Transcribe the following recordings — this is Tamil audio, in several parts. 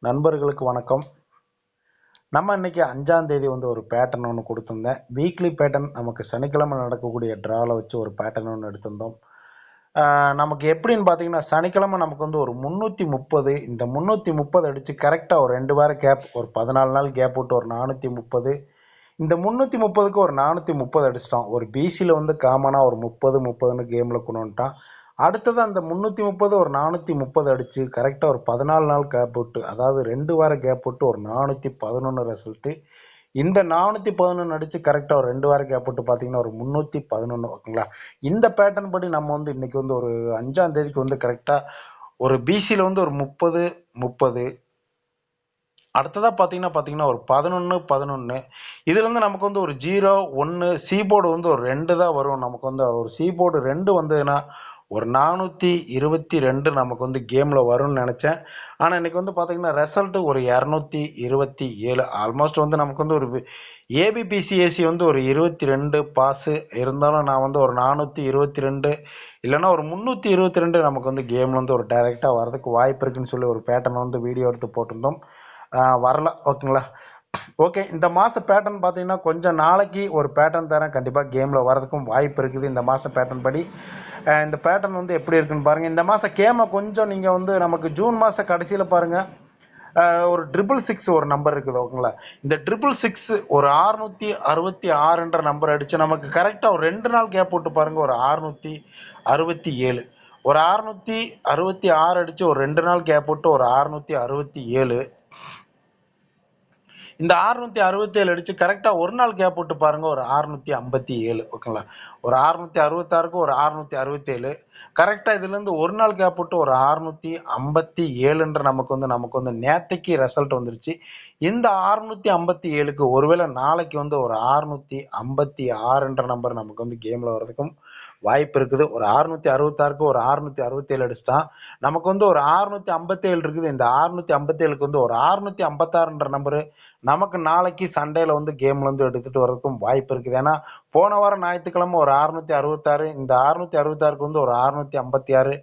நண்பர்களுக்கு வணக்கம். நம்ம இன்னைக்கு 5ஆம் தேதி வந்து ஒரு பேட்டர்ன் ஒன்று கொடுத்துருந்தேன். வீக்லி பேட்டர்ன் நமக்கு சனிக்கிழமை நடக்கக்கூடிய ட்ராவில் வச்சு ஒரு பேட்டர்ன் ஒன்று எடுத்திருந்தோம். நமக்கு எப்படின்னு பார்த்தீங்கன்னா, சனிக்கிழமை நமக்கு வந்து ஒரு 330, இந்த 330 அடித்து கரெக்டாக ஒரு 2 வார கேப், ஒரு 14 நாள் கேப் விட்டு ஒரு 430, இந்த 330க்கு ஒரு 430 அடிச்சிட்டோம். ஒரு பிசியில் வந்து காமனாக ஒரு 30-30ன்னு கேமில் கொண்டு வந்துட்டான். அடுத்தது அந்த 330 ஒரு 430 அடித்து கரெக்டாக ஒரு 14 நாள் கேப் விட்டு, அதாவது 2 வார கேப் விட்டு ஒரு 411 ரிசல்ட்டு. இந்த 411 அடித்து கரெக்டாக ஒரு 2 வார கேப் விட்டு பார்த்தீங்கன்னா ஒரு 311. ஓகேங்களா? இந்த பேட்டர்ன் படி நம்ம வந்து இன்றைக்கி வந்து ஒரு 5ஆம் தேதிக்கு வந்து கரெக்டாக ஒரு பிசியில் வந்து ஒரு 30-30, அடுத்ததாக பார்த்தீங்கன்னா ஒரு 11-11, இதுலேருந்து நமக்கு வந்து ஒரு 0-1 சி போர்டு வந்து ஒரு 2 தான் வரும். நமக்கு வந்து ஒரு சி போர்டு 2 வந்ததுன்னா ஒரு 422 நமக்கு வந்து கேமில் வரும்னு நினச்சேன். ஆனால் இன்றைக்கி வந்து பார்த்திங்கன்னா ரிசல்ட்டு ஒரு 227. ஆல்மோஸ்ட் வந்து நமக்கு வந்து ஒரு ஏபிபிசிஏசி வந்து ஒரு 22 பாஸு இருந்தாலும் நான் வந்து ஒரு 422 இல்லைன்னா ஒரு 322 நமக்கு வந்து கேமில் வந்து ஒரு டைரெக்டாக வரதுக்கு வாய்ப்பு இருக்குன்னு சொல்லி ஒரு பேட்டர்ன் வந்து வீடியோ எடுத்து போட்டிருந்தோம். வரல. ஓகேங்களா? ஓகே, இந்த மாத பேட்டர்ன் பார்த்தீங்கன்னா கொஞ்சம் நாளைக்கு ஒரு பேட்டர்ன் தரேன். கண்டிப்பாக கேமில் வரதுக்கும் வாய்ப்பு இருக்குது இந்த மாத பேட்டர்ன் படி. இந்த பேட்டர்ன் வந்து எப்படி இருக்குன்னு பாருங்கள். இந்த மாதம் கேமை கொஞ்சம் நீங்கள் வந்து நமக்கு ஜூன் மாத கடைசியில் பாருங்கள், ஒரு 666 ஒரு நம்பர் இருக்குது. ஓகேங்களா? இந்த 666 ஒரு 666 நம்பர் அடித்து நமக்கு கரெக்டாக ஒரு 2 நாள் கேப் விட்டு பாருங்கள், ஒரு 667, ஒரு 666 அடித்து ஒரு 2 நாள் கேப் விட்டு ஒரு 667, இந்த 667 அடித்து கரெக்டாக ஒரு நாள் கேப் விட்டு பாருங்கள், ஒரு 657. ஓகேங்களா? ஒரு 666க்கு ஒரு 667 கரெக்டாக இதுலேருந்து ஒரு நாள் கேப் விட்டு ஒரு 657 நமக்கு வந்து நேற்றைக்கு ரிசல்ட் வந்துருச்சு. இந்த 657க்கு ஒருவேளை நாளைக்கு வந்து ஒரு 656 நம்பர் நமக்கு வந்து கேமில் வர்றதுக்கும் வாய்ப்பு இருக்குது. ஒரு 666க்கு ஒரு 667 அடிச்சுட்டான் நமக்கு வந்து ஒரு 657 இருக்குது. இந்த 657க்கு வந்து ஒரு 656 நம்பரு நமக்கு நாளைக்கு சண்டேல வந்து கேம்ல வந்து எடுத்துட்டு வரதுக்கும் வாய்ப்பு இருக்குது. ஏன்னா போன வாரம் ஞாயிற்றுக்கிழமை ஒரு 666, இந்த 666க்கு வந்து ஒரு 656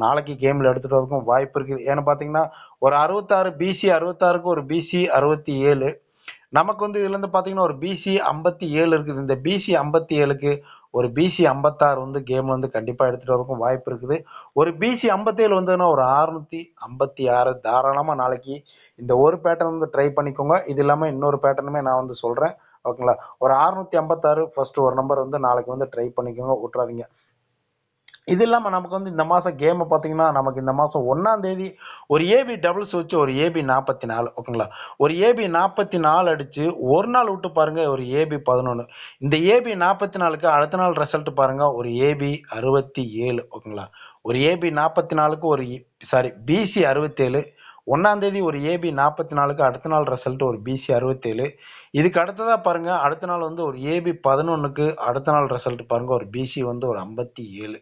நாளைக்கு கேமில் எடுத்துகிட்டு வரதுக்கும் வாய்ப்பு இருக்குது. ஏன்னு பார்த்தீங்கன்னா ஒரு 66 பிசி 66க்கு ஒரு பிசி 67 நமக்கு வந்து இதுலேருந்து பார்த்தீங்கன்னா ஒரு பிசி 57 இருக்குது. இந்த பிசி 57க்கு ஒரு பிசி 56 வந்து கேம் வந்து கண்டிப்பாக எடுத்துகிட்டு வரதுக்கும் வாய்ப்பு இருக்குது. ஒரு பிசி 57 வந்ததுன்னா ஒரு 656 தாராளமாக நாளைக்கு இந்த ஒரு பேட்டர்ன் வந்து ட்ரை பண்ணிக்கோங்க. இது இல்லாமல் இன்னொரு பேட்டர்னுமே நான் வந்து சொல்கிறேன். ஓகேங்களா? ஒரு 656 ஃபர்ஸ்ட் ஒரு நம்பர் வந்து நாளைக்கு வந்து ட்ரை பண்ணிக்கோங்க, விட்றாதீங்க. இது இல்லாமல் நமக்கு வந்து இந்த மாதம் கேமை பார்த்தீங்கன்னா நமக்கு இந்த மாதம் 1ஆம் தேதி ஒரு ஏபி டபுள்ஸ் வச்சு ஒரு ஏபி 44. ஓகேங்களா? ஒரு ஏபி 44 அடித்து ஒரு நாள் விட்டு பாருங்கள், ஒரு ஏபி 11. இந்த ஏபி 44க்கு அடுத்த நாள் ரிசல்ட் பாருங்கள், ஒரு ஏபி 67. ஓகேங்களா? ஒரு ஏபி 44க்கு ஒரு பிசி 67. 1ஆம் தேதி ஒரு ஏபி 44க்கு அடுத்த நாள் ரிசல்ட் ஒரு பிசி 67. இதுக்கு அடுத்ததாக பாருங்கள், அடுத்த நாள் வந்து ஒரு ஏபி 11க்கு அடுத்த நாள் ரிசல்ட் பாருங்கள், ஒரு பிசி வந்து ஒரு 57.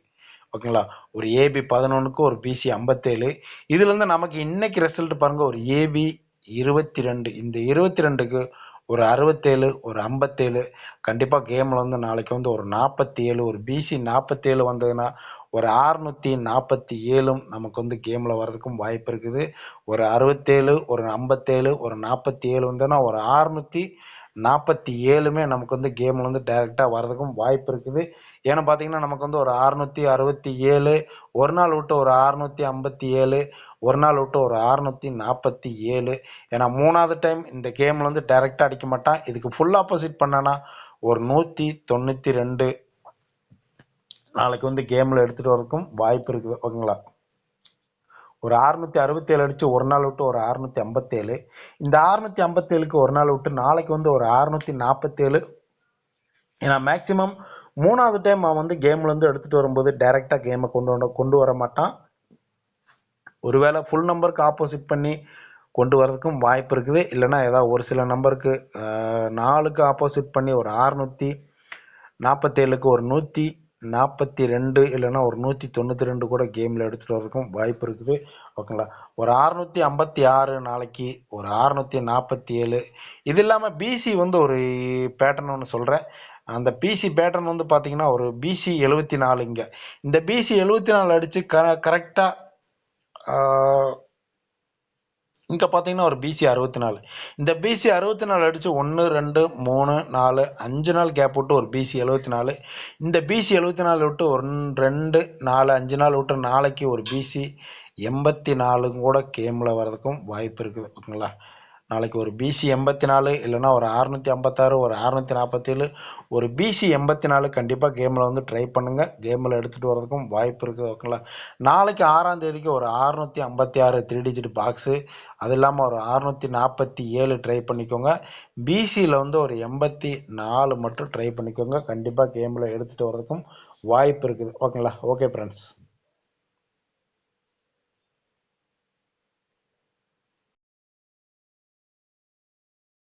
ஓகேங்களா? ஒரு ஏபி 11க்கு ஒரு பிசி 57. இதுலேருந்து நமக்கு இன்னைக்கு ரிசல்ட் பாருங்கள், ஒரு ஏபி 22. இந்த 22க்கு ஒரு 67, ஒரு 57. கண்டிப்பாக கேமில் வந்து நாளைக்கு வந்து ஒரு 47, ஒரு பிசி 47 வந்ததுன்னா ஒரு 647 நமக்கு வந்து கேமில் வர்றதுக்கும் வாய்ப்பு இருக்குது. ஒரு 67, ஒரு 57, ஒரு 47 வந்ததுன்னா ஒரு 647 நமக்கு வந்து கேமில் வந்து டைரெக்டாக வர்றதுக்கும் வாய்ப்பு இருக்குது. ஏன்னா பார்த்தீங்கன்னா நமக்கு வந்து ஒரு 667, ஒரு நாள் விட்டு ஒரு 657, ஒரு நாள் விட்டு ஒரு 647. ஏன்னா 3வது டைம் இந்த கேமில் வந்து டைரெக்டாக அடிக்க மாட்டான். இதுக்கு ஃபுல் ஆப்போசிட் பண்ணானா ஒரு 192 நாளைக்கு வந்து கேமில் எடுத்துகிட்டு வரதுக்கும் வாய்ப்பு இருக்குது. ஓகேங்களா? ஒரு 667 அடித்து ஒரு நாள் விட்டு ஒரு 657. இந்த 657க்கு ஒரு நாள் விட்டு நாளைக்கு வந்து ஒரு 647. ஏன்னா மேக்சிமம் 3வது டைம் அவன் வந்து கேமில் வந்து எடுத்துகிட்டு வரும்போது டைரெக்டாக கேமை கொண்டு வர மாட்டான். ஒருவேளை ஃபுல் நம்பருக்கு ஆப்போசிட் பண்ணி கொண்டு வரதுக்கும் வாய்ப்பு இருக்குது. இல்லைன்னா ஏதாவது ஒரு சில நம்பருக்கு 4க்கு ஆப்போசிட் பண்ணி ஒரு 647க்கு ஒரு 142 இல்லைன்னா ஒரு 192 கூட கேமில் எடுத்துகிட்டு வரதுக்கும் வாய்ப்பு இருக்குது. ஓகேங்களா? ஒரு 656 நாளைக்கு, ஒரு 647. இது இல்லாமல் பிசி வந்து ஒரு பேட்டர்ன் ஒன்று சொல்கிறேன். அந்த பிசி பேட்டர்ன் வந்து பார்த்தீங்கன்னா ஒரு பிசி 74. இங்கே இந்த பிசி 74 அடித்து கரெக்டாக இங்கே பார்த்தீங்கன்னா ஒரு பிசி 64. இந்த பிசி 64 அடித்து 1 2 3 4 5 நாள் கேப் விட்டு ஒரு பிசி 74. இந்த பிசி 74 விட்டு 1 2 4 5 நாள் விட்டு நாளைக்கு ஒரு பிசி 84 கூட கேமில் வர்றதுக்கும் வாய்ப்பு இருக்குது. ஓகேங்களா? நாளைக்கு ஒரு பிசி 84 இல்லைன்னா ஒரு 656 ஒரு 647 ஒரு பிசி 84 கண்டிப்பாக கேமில் வந்து ட்ரை பண்ணுங்கள். கேமில் எடுத்துகிட்டு வர்றதுக்கும் வாய்ப்பு இருக்குது. ஓகேங்களா? நாளைக்கு 6ஆம் தேதிக்கு ஒரு 656 3 டிஜிட் பாக்ஸு, அது இல்லாமல் ஒரு 647 ட்ரை பண்ணிக்கோங்க. பிசியில் வந்து ஒரு 84 மட்டும் ட்ரை பண்ணிக்கோங்க. கண்டிப்பாக கேமில் எடுத்துகிட்டு வர்றதுக்கும் வாய்ப்பு இருக்குது. ஓகேங்களா? Okay friends.